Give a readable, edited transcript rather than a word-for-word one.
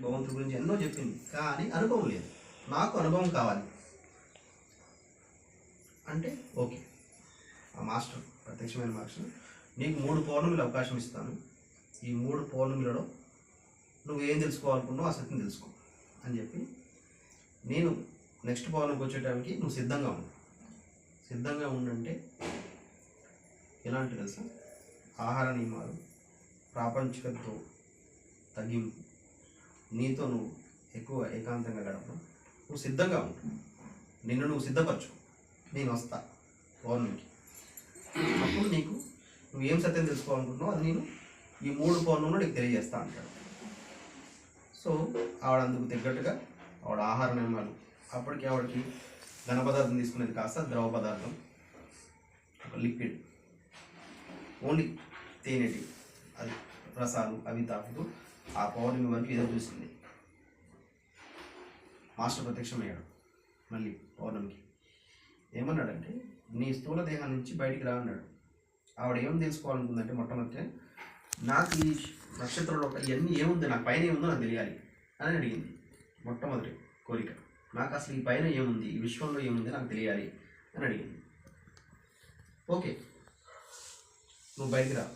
భగవంతుడి గురించి ఎన్నో చెప్పింది, కానీ అనుభవం లేదు. నాకు అనుభవం కావాలి అంటే ఓకే, ఆ మాస్టర్ ప్రత్యక్షమైన మాస్టర్ నీకు 3 పౌర్ణమిలు అవకాశం ఇస్తాను. ఈ 3 పౌర్ణమిలలో నువ్వు ఏం తెలుసుకోవాలనుకున్నావు ఆ సత్యం తెలుసుకో అని చెప్పి, నేను నెక్స్ట్ పౌర్ణమికి వచ్చేటానికి నువ్వు సిద్ధంగా ఉండు. సిద్ధంగా ఉండంటే ఎలాంటి తెలుసా, ఆహార నియమాలు, ప్రాపంచికతో తగ్గింపు, నీతో నువ్వు ఎక్కువ ఏకాంతంగా గడపడం, నువ్వు సిద్ధంగా ఉండు. నిన్ను నువ్వు సిద్ధపరచు, నేను వస్తా పౌర్ణమికి. అప్పుడు నీకు నువ్వు ఏం సత్యం తెలుసుకోవాలనుకుంటున్నావు అది నేను ఈ 3 పౌర్ణంలో నీకు తెలియజేస్తా అంటాడు. సో ఆవిడ అందుకు తగ్గట్టుగా ఆవిడ ఆహార నియమాలు, అప్పటికి ఆవిడకి ఘన పదార్థం తీసుకునేది కాస్త ద్రవ పదార్థం, ఒక లిక్విడ్, ఓన్లీ తేనెటి అది రసాలు అవి తాగుతూ ఆ పౌర్ణమి వరకు ఏదో చూసింది. మాస్టర్ ప్రత్యక్షమయ్యాడు మళ్ళీ పౌర్ణమికి. ఏమన్నాడంటే నీ స్థూల దేహం నుంచి బయటికి రా అన్నాడు. ఆవిడ ఏం తెలుసుకోవాలనుకుందంటే మొట్టమొదటి నాకు ఈ నక్షత్రంలో ఇవన్నీ ఏముంది, నాకు పైన ఏముందో నాకు తెలియాలి అని అడిగింది. మొట్టమొదటి కోరిక, నాకు అసలు ఈ పైన ఏముంది, ఈ విశ్వంలో ఏముంది నాకు తెలియాలి అని అడిగింది. ఓకే, నువ్వు బయటికి రా.